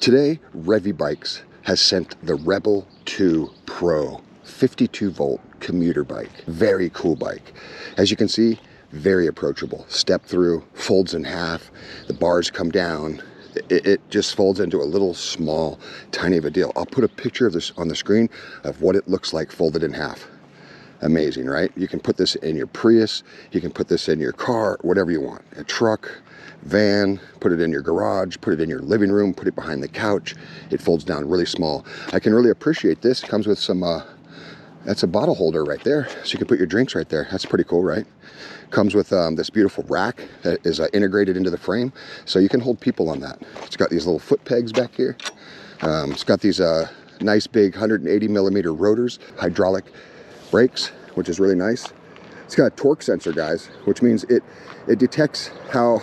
Today, Revibikes has sent the Rebel 2 Pro 52 volt commuter bike. Very cool bike. As you can see, very approachable. Step through, folds in half, the bars come down. It just folds into a little small, tiny of a deal. I'll put a picture of this on the screen of what it looks like folded in half. Amazing, right? You can put this in your Prius, you can put this in your car, whatever you want. A truck, van, put it in your garage, put it in your living room, put it behind the couch. It folds down really small. I can really appreciate this. It comes with some, that's a bottle holder right there. So you can put your drinks right there. That's pretty cool, right? Comes with this beautiful rack that is integrated into the frame. So you can hold people on that. It's got these little foot pegs back here. It's got these nice big 180 millimeter rotors, hydraulic brakes, which is really nice. It's got a torque sensor, guys, which means it detects how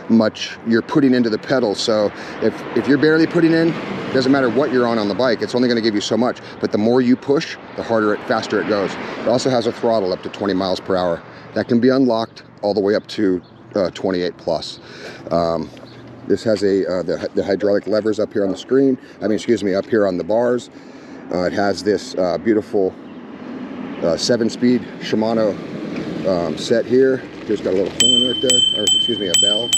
much you're putting into the pedal. So if you're barely putting in, doesn't matter what you're on the bike, it's only going to give you so much. But the more you push, the faster it goes. It also has a throttle up to 20 miles per hour. That can be unlocked all the way up to 28 plus. This has the hydraulic levers up here on the screen. Up here on the bars. It has this beautiful 7-speed Shimano set here. Here's got a little horn right there, or a bell.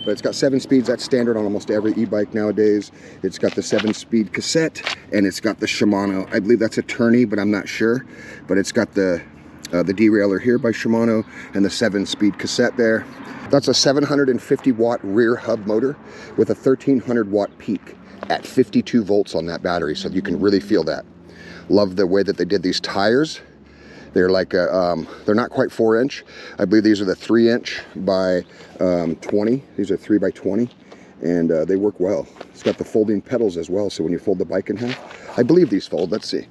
But it's got 7 speeds. That's standard on almost every e-bike nowadays. It's got the 7-speed cassette, and it's got the Shimano. I believe that's a tourney, but I'm not sure. But it's got the derailleur here by Shimano and the 7-speed cassette there. That's a 750 watt rear hub motor with a 1300 watt peak at 52 volts on that battery, so you can really feel that. Love the way that they did these tires. They're like they're not quite 4-inch. I believe these are the 3-inch by 20. These are 3 by 20, and they work well. It's got the folding pedals as well, so when you fold the bike in half, I believe these fold. Let's see.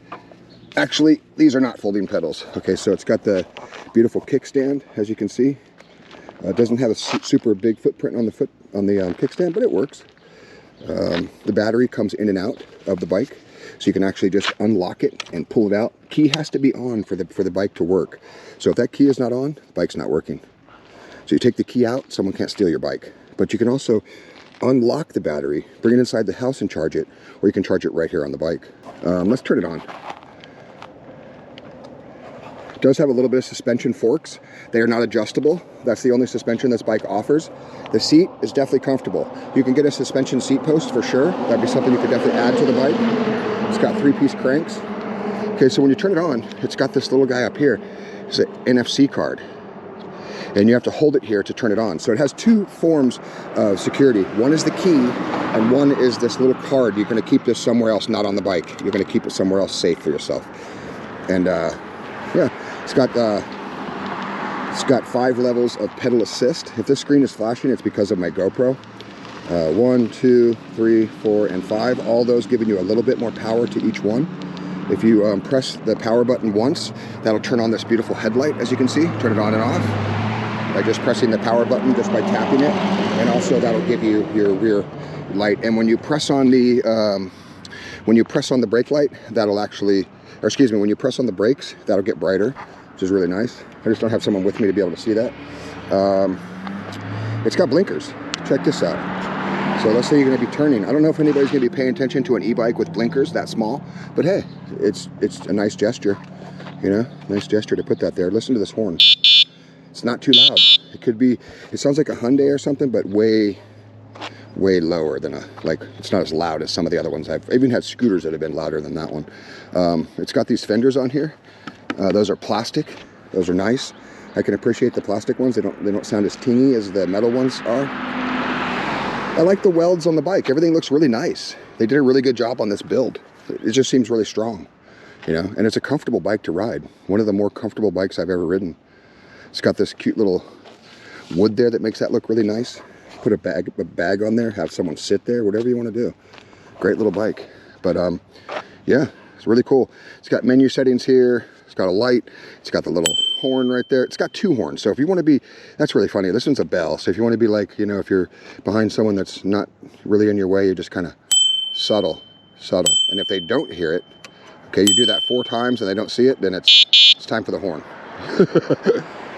Actually, these are not folding pedals. Okay, so it's got the beautiful kickstand, as you can see. It doesn't have a super big footprint on the kickstand, but it works. The battery comes in and out of the bike, so you can actually just unlock it and pull it out. Key has to be on for the bike to work. So if that key is not on, the bike's not working. So you take the key out, someone can't steal your bike. But you can also unlock the battery, bring it inside the house and charge it, or you can charge it right here on the bike. Let's turn it on. It does have a little bit of suspension forks. They are not adjustable. That's the only suspension this bike offers. The seat is definitely comfortable. You can get a suspension seat post for sure. That'd be something you could definitely add to the bike. It's got 3-piece cranks. Okay, so when you turn it on, it's got this little guy up here. It's an NFC card. And you have to hold it here to turn it on. So it has 2 forms of security. One is the key, and one is this little card. You're gonna keep this somewhere else, not on the bike. You're gonna keep it somewhere else safe for yourself. And yeah, it's got 5 levels of pedal assist. If this screen is flashing, it's because of my GoPro. 1, 2, 3, 4, and 5. All those giving you a little bit more power to each one. If you press the power button once, that'll turn on this beautiful headlight, as you can see. Turn it on and off by just pressing the power button, just by tapping it. And also that'll give you your rear light. And when you press on the brake light, that'll actually, or excuse me, when you press on the brakes, that'll get brighter, which is really nice. I just don't have someone with me to be able to see that. It's got blinkers. Check this out. So let's say you're going to be turning. I don't know if anybody's going to be paying attention to an e-bike with blinkers that small, but hey, it's a nice gesture, you know, nice gesture to put that there. Listen to this horn. It's not too loud. It sounds like a Hyundai or something, but way lower than it's not as loud as some of the other ones. I've even had scooters that have been louder than that one. It's got these fenders on here. Those are plastic. Those are nice. I can appreciate the plastic ones. They don't sound as tingy as the metal ones are. I like the welds on the bike. Everything looks really nice. They did a really good job on this build. It just seems really strong, you know, and it's a comfortable bike to ride. One of the more comfortable bikes I've ever ridden. It's got this cute little wood there that makes that look really nice. Put a bag on there, have someone sit there, whatever you want to do. Great little bike. But yeah, it's really cool. It's got menu settings here. It's got a light. It's got the little horn right there. It's got 2 horns. So if you want to be, that's really funny. This one's a bell. So if you want to be like, you know, if you're behind someone that's not really in your way, you just kind of subtle. And if they don't hear it, okay, you do that 4 times and they don't see it, then it's time for the horn.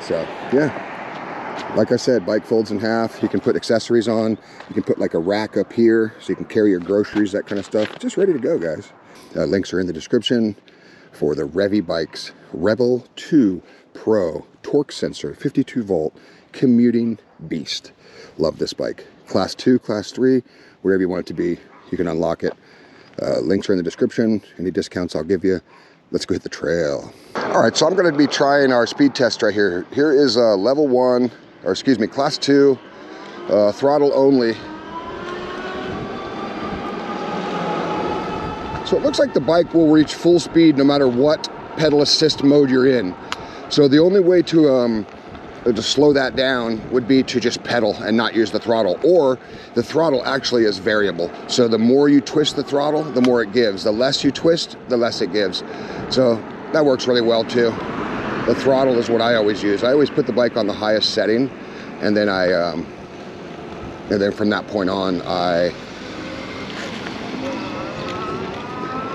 So yeah, Like I said, bike folds in half. You can put accessories on. You can put like a rack up here so you can carry your groceries, that kind of stuff. Just ready to go, guys. Links are in the description for the Revibikes Rebel 2 Pro torque sensor, 52 volt commuting beast. Love this bike. Class 2, class 3, wherever you want it to be, you can unlock it. Links are in the description. Any discounts I'll give you. Let's go hit the trail. All right, so I'm going to be trying our speed test right here. Here is level 1, or excuse me, class 2, throttle only. So it looks like the bike will reach full speed no matter what pedal assist mode you're in. So the only way to slow that down would be to just pedal and not use the throttle, or the throttle actually is variable. So the more you twist the throttle, the more it gives. The less you twist, the less it gives. So that works really well too. The throttle is what I always use. I always put the bike on the highest setting, and then from that point on,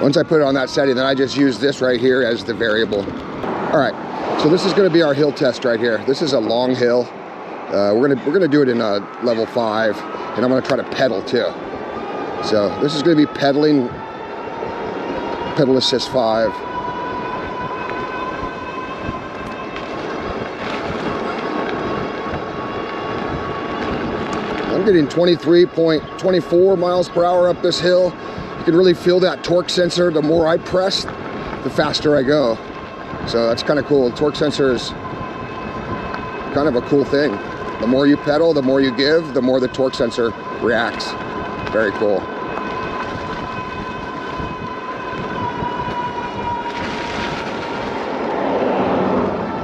once I put it on that setting, then I just use this right here as the variable. All right, so this is gonna be our hill test right here. This is a long hill. We're gonna do it in level 5, and I'm gonna try to pedal too. So this is gonna be pedaling, pedal assist 5. I'm getting 23.24 miles per hour up this hill. You can really feel that torque sensor. The more I press, the faster I go. So that's kind of cool. The torque sensor is kind of a cool thing. The more you pedal, the more you give, the more the torque sensor reacts. Very cool.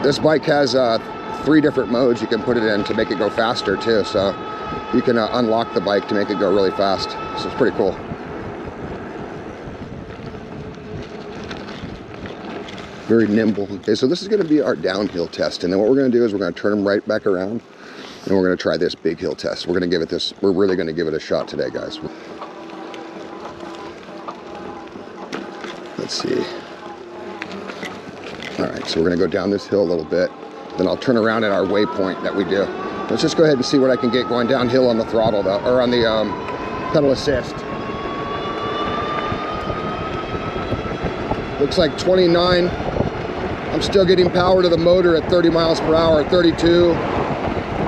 This bike has 3 different modes you can put it in to make it go faster too. So you can unlock the bike to make it go really fast. So it's pretty cool. Very nimble. Okay, so this is going to be our downhill test, and then what we're going to do is we're going to turn them right back around, and we're going to try this big hill test. We're going to give it this. We're really going to give it a shot today, guys. Let's see. All right, so we're going to go down this hill a little bit, then I'll turn around at our waypoint that we do. Let's just go ahead and see what I can get going downhill on the throttle, though, or on the pedal assist. Looks like 29. I'm still getting power to the motor at 30 miles per hour, 32,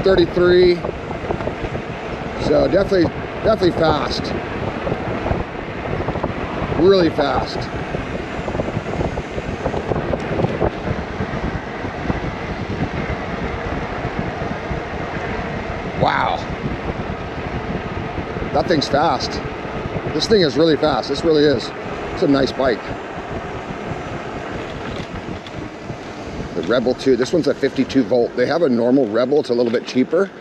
33. So definitely fast. Really fast. Wow. That thing's fast. This thing is really fast. This really is. It's a nice bike. The Rebel 2, this one's a 52 volt. They have a normal Rebel, it's a little bit cheaper.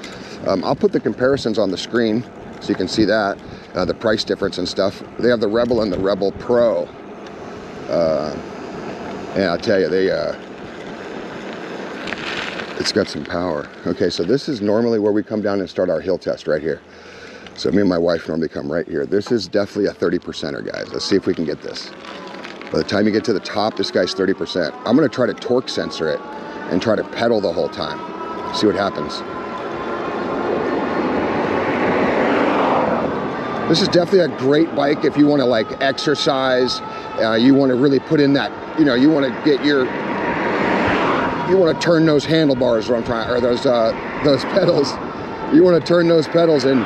I'll put the comparisons on the screen so you can see that, the price difference and stuff. They have the Rebel and the Rebel Pro. And I'll tell you, it's got some power. Okay, so this is normally where we come down and start our hill test right here. So me and my wife normally come right here. This is definitely a 30%er, guys. Let's see if we can get this. By the time you get to the top, this guy's 30%. I'm gonna try to torque sensor it and try to pedal the whole time. See what happens. This is definitely a great bike if you wanna like exercise, you wanna really put in that, you wanna get you wanna turn those handlebars, or those pedals. You wanna turn those pedals and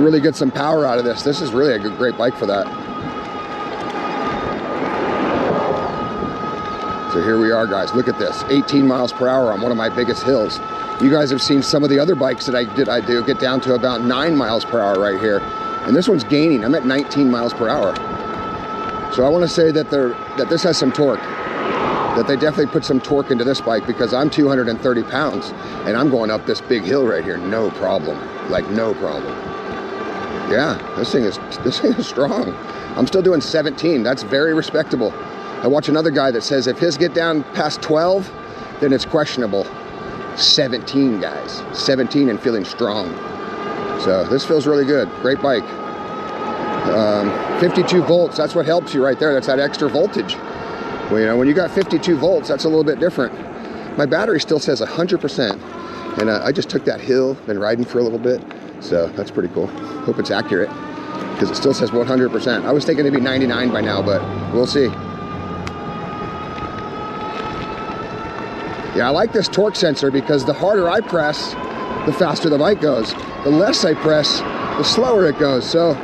really get some power out of this. This is really a great bike for that. So here we are, guys. Look at this, 18 miles per hour on one of my biggest hills. You guys have seen some of the other bikes that I do get down to about 9 miles per hour right here. And this one's gaining. I'm at 19 miles per hour. So I want to say that this has some torque. That they definitely put some torque into this bike, because I'm 230 pounds and I'm going up this big hill right here, no problem. Like no problem. Yeah, this thing is strong. I'm still doing 17. That's very respectable. I watch another guy that says if his get down past 12, then it's questionable. 17, guys. 17 and feeling strong. So this feels really good. Great bike. 52 volts, that's what helps you right there. That's that extra voltage. Well, when you got 52 volts, that's a little bit different. My battery still says 100%. And I just took that hill, been riding for a little bit, so that's pretty cool. Hope it's accurate, because it still says 100%. I was thinking it'd be 99 by now, but we'll see. Yeah, I like this torque sensor because the harder I press, the faster the bike goes. The less I press, the slower it goes. So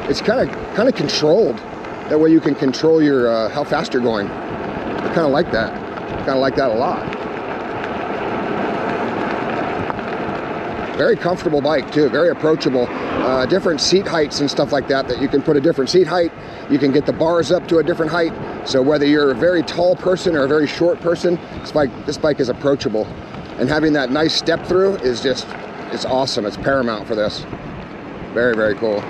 it's kind of controlled. That way you can control your how fast you're going. I kind of like that. Kind of like that a lot. Very comfortable bike too, very approachable. Different seat heights and stuff like that you can put a different seat height. You can get the bars up to a different height. So whether you're a very tall person or a very short person, this bike is approachable. And having that nice step through is just, it's awesome. It's paramount for this. Very, very cool.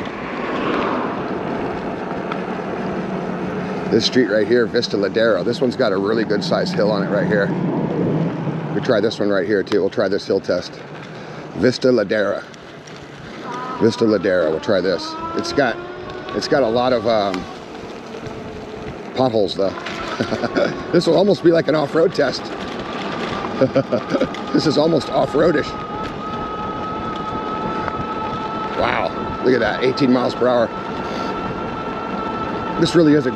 This street right here, Vista Ladero, this one's got a really good sized hill on it right here. We try this one right here too. We'll try this hill test. Vista Ladera. Vista Ladera, we'll try this. It's got a lot of potholes though. This will almost be like an off-road test. This is almost off-roadish. Wow, look at that, 18 miles per hour. This really is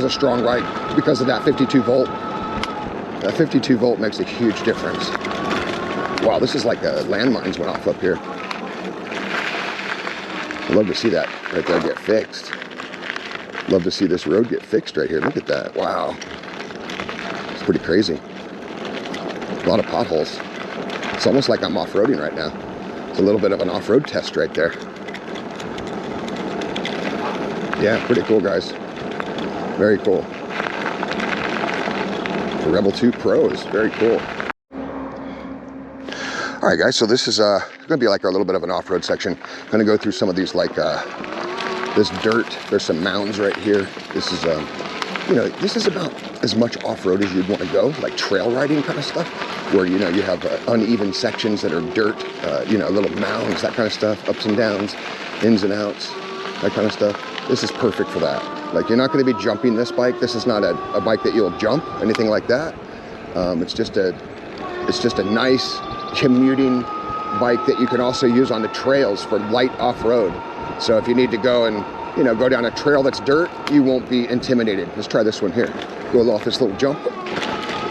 a strong bike because of that 52 volt. That 52 volt makes a huge difference. Wow, this is like landmines went off up here. I'd love to see that right there get fixed. Love to see this road get fixed right here. Look at that. Wow. It's pretty crazy. A lot of potholes. It's almost like I'm off-roading right now. It's a little bit of an off-road test right there. Yeah, pretty cool, guys. Very cool. The Rebel 2 Pro is very cool. All right, guys, so this is going to be like our little bit of an off-road section. I'm going to go through some of these, like this dirt. There's some mounds right here. This is, you know, this is about as much off-road as you'd want to go, like trail riding kind of stuff, where, you know, you have uneven sections that are dirt, you know, little mounds, that kind of stuff, ups and downs, ins and outs, that kind of stuff. This is perfect for that. Like, you're not going to be jumping this bike. This is not a bike that you'll jump, anything like that. It's just a nice commuting bike that you can also use on the trails for light off-road. So if you need to go and, you know, go down a trail that's dirt, you won't be intimidated. Let's try this one here. Go off this little jump.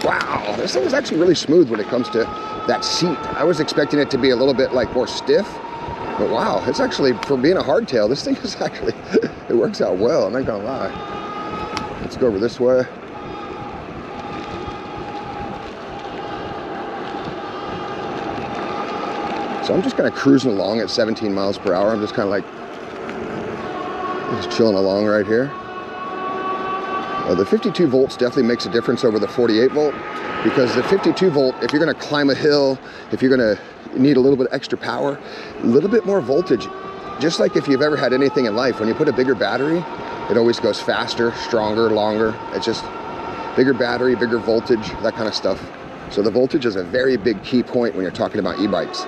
Wow, this thing is actually really smooth when it comes to that seat. I was expecting it to be a little bit like more stiff, but wow, it's actually, for being a hardtail, this thing is actually, it works out well, I'm not gonna lie. Let's go over this way. So I'm just kind of cruising along at 17 miles per hour. I'm just kind of like, just chilling along right here. The 52 volts definitely makes a difference over the 48 volt, because the 52 volt, if you're going to climb a hill, if you're going to need a little bit of extra power, a little bit more voltage, just like if you've ever had anything in life, when you put a bigger battery, it always goes faster, stronger, longer. It's just bigger battery, bigger voltage, that kind of stuff. So the voltage is a very big key point when you're talking about e-bikes.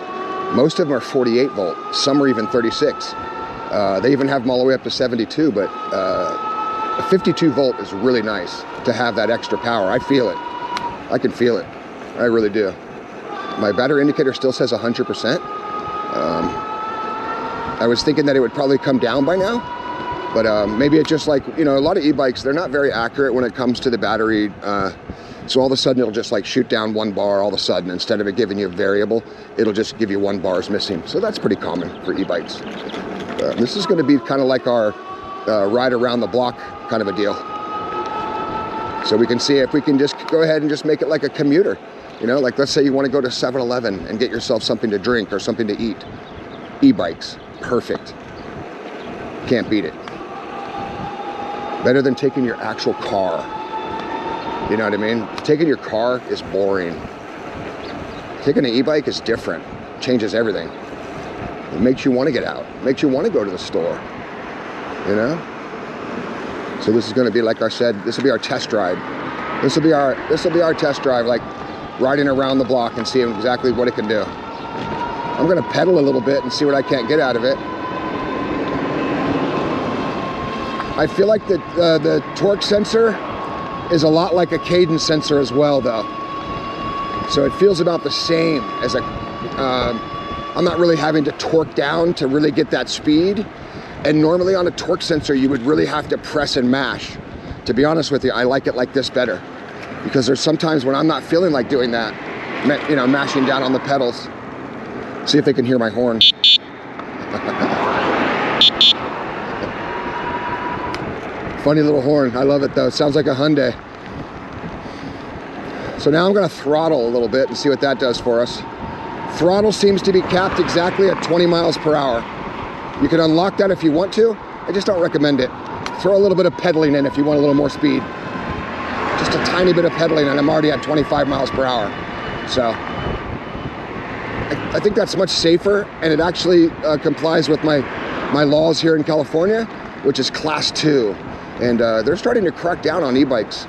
Most of them are 48 volt, some are even 36. They even have them all the way up to 72, but a 52 volt is really nice to have that extra power. I feel it. I can feel it. I really do. My battery indicator still says 100%. I was thinking that it would probably come down by now, but maybe it's just like, you know, a lot of e-bikes, they're not very accurate when it comes to the battery. So all of a sudden it'll just like shoot down 1 bar all of a sudden. Instead of it giving you a variable, it'll just give you 1 bar is missing. So that's pretty common for e-bikes. This is going to be kind of like our ride around the block kind of a deal. So we can see if we can just go ahead and just make it like a commuter. You know, like let's say you want to go to 7-Eleven and get yourself something to drink or something to eat. E-bikes, perfect. Can't beat it. Better than taking your actual car. You know what I mean? Taking your car is boring. Taking an e-bike is different. Changes everything. It makes you want to get out. It makes you want to go to the store. You know? So this is going to be, like I said, this will be our test ride. This will be our test drive, like riding around the block and seeing exactly what it can do. I'm going to pedal a little bit and see what I can't get out of it. I feel like the torque sensor is a lot like a cadence sensor as well, though. So it feels about the same as a I'm not really having to torque down to really get that speed. And normally on a torque sensor, you would really have to press and mash. To be honest with you, I like it like this better, because there's sometimes when I'm not feeling like doing that, you know, mashing down on the pedals. See if they can hear my horn. Funny little horn. I love it though. It sounds like a Hyundai. So now I'm going to throttle a little bit and see what that does for us. Throttle seems to be capped exactly at 20 miles per hour. You can unlock that if you want to. I just don't recommend it. Throw a little bit of pedaling in if you want a little more speed. Just a tiny bit of pedaling and I'm already at 25 miles per hour. So I think that's much safer, and it actually complies with my laws here in California, which is class 2. And they're starting to crack down on e-bikes.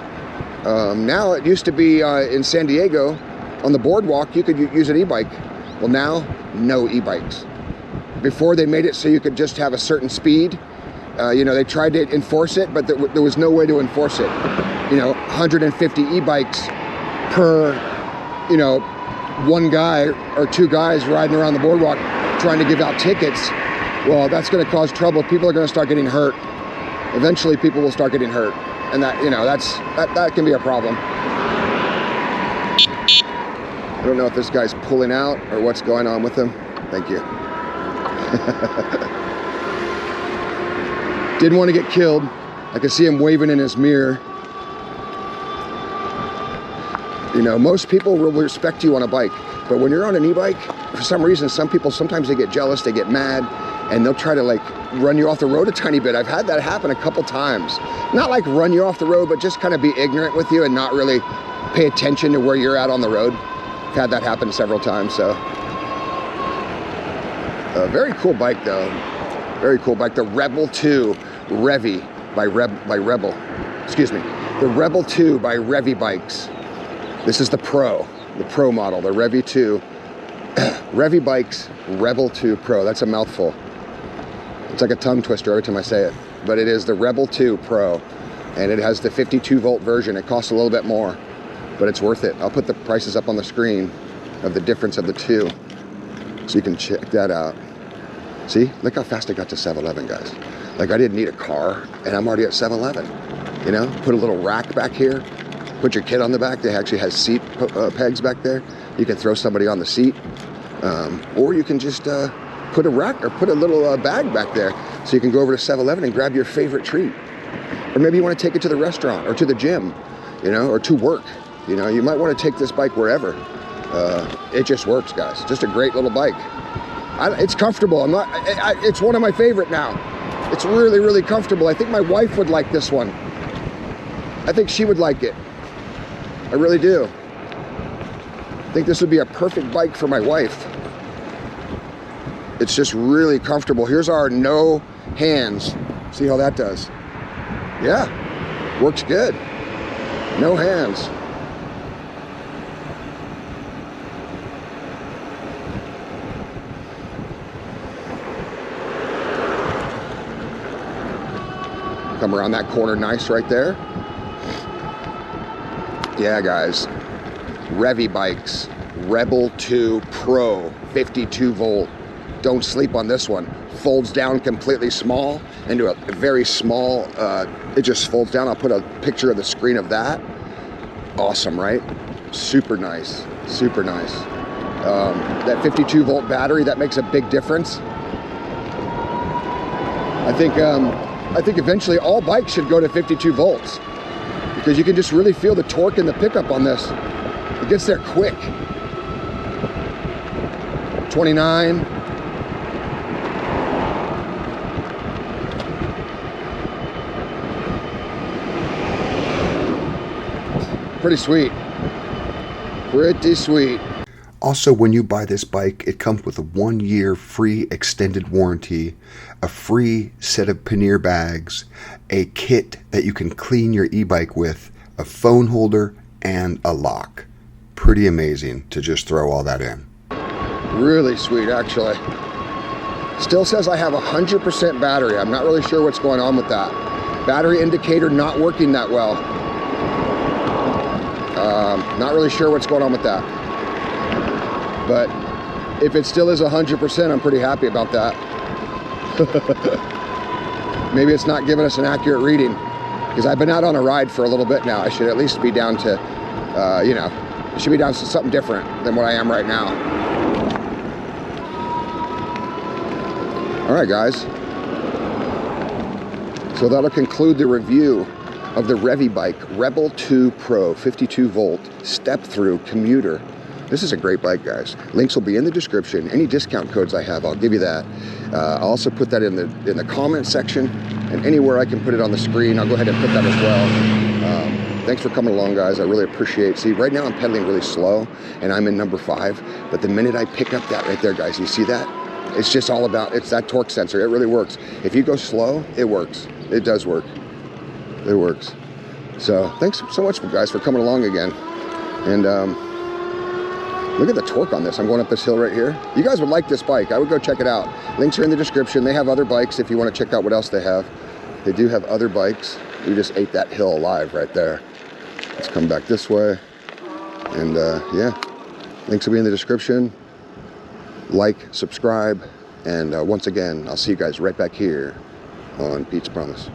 Now it used to be in San Diego on the boardwalk you could use an e-bike. Well, now no e-bikes. Before they made it so you could just have a certain speed. You know, they tried to enforce it, but there was no way to enforce it. You know, 150 e-bikes per, you know, one guy or two guys riding around the boardwalk trying to give out tickets. Well, that's going to cause trouble. People are going to start getting hurt. Eventually people will start getting hurt, and that, you know, that can be a problem. I don't know if this guy's pulling out or what's going on with him. Thank you. Didn't want to get killed. I can see him waving in his mirror. You know, most people will respect you on a bike, but when you're on an e-bike, for some reason, some people, sometimes they get jealous, they get mad, and they'll try to like run you off the road a tiny bit. I've had that happen a couple times. Not like run you off the road, but just kind of be ignorant with you and not really pay attention to where you're at on the road. I've had that happen several times, so. A very cool bike though. Very cool bike. The Rebel 2 Revi by Rebel. Excuse me. The Rebel 2 by Revibikes. This is the Pro model, the Revi 2. Revibikes Rebel 2 Pro. That's a mouthful. It's like a tongue twister every time I say it. But it is the Rebel 2 Pro. And it has the 52 volt version. It costs a little bit more, but it's worth it. I'll put the prices up on the screen of the difference of the two, so you can check that out. See, look how fast I got to 7-Eleven, guys. Like, I didn't need a car, and I'm already at 7-Eleven. You know, put a little rack back here, put your kid on the back. They actually have seat pegs back there. You can throw somebody on the seat, or you can just put a rack or put a little bag back there, so you can go over to 7-Eleven and grab your favorite treat. Or maybe you want to take it to the restaurant or to the gym, you know, or to work. You know, you might want to take this bike wherever. It just works, guys. Just a great little bike. It's comfortable. It's one of my favorite now. It's really, really comfortable. I think my wife would like this one. I think she would like it. I really do. I think this would be a perfect bike for my wife. It's just really comfortable. Here's our no hands. See how that does? Yeah, works good. No hands. Come around that corner nice right there. Yeah, guys. Revibikes Rebel 2 Pro 52 volt. Don't sleep on this one. Folds down completely small into a very small, it just folds down. I'll put a picture of the screen of that. Awesome, right? Super nice, super nice. That 52 volt battery, that makes a big difference. I think eventually all bikes should go to 52 volts because you can just really feel the torque and the pickup on this. It gets there quick. 29. Pretty sweet. Pretty sweet. Also, when you buy this bike, it comes with a 1-year free extended warranty, a free set of pannier bags, a kit that you can clean your e-bike with, a phone holder, and a lock. Pretty amazing to just throw all that in. Really sweet, actually. Still says I have 100% battery. I'm not really sure what's going on with that. Battery indicator not working that well. Not really sure what's going on with that. But If it still is 100%, I'm pretty happy about that. Maybe it's not giving us an accurate reading, because I've been out on a ride for a little bit now. I should at least be down to, you know, it should be down to something different than what I am right now. All right, guys. So that'll conclude the review of the Revibike Rebel 2 Pro 52 volt step through commuter. This is a great bike, guys. Links will be in the description. Any discount codes I have, I'll give you that. I'll also put that in the comment section, and anywhere I can put it on the screen, I'll go ahead and put that as well. Thanks for coming along, guys. I really appreciate. See, right now I'm pedaling really slow, and I'm in number 5. But the minute I pick up that right there, guys, you see that? It's just all about, it's that torque sensor. It really works. If you go slow, it works. It does work. It works. So thanks so much, guys, for coming along again. And look at the torque on this. I'm going up this hill right here. You guys would like this bike. I would go check it out. Links are in the description. They have other bikes if you want to check out what else they have. They do have other bikes. We just ate that hill alive right there. Let's come back this way. And yeah, links will be in the description. Like, subscribe, and once again, I'll see you guys right back here on Pete's Promise.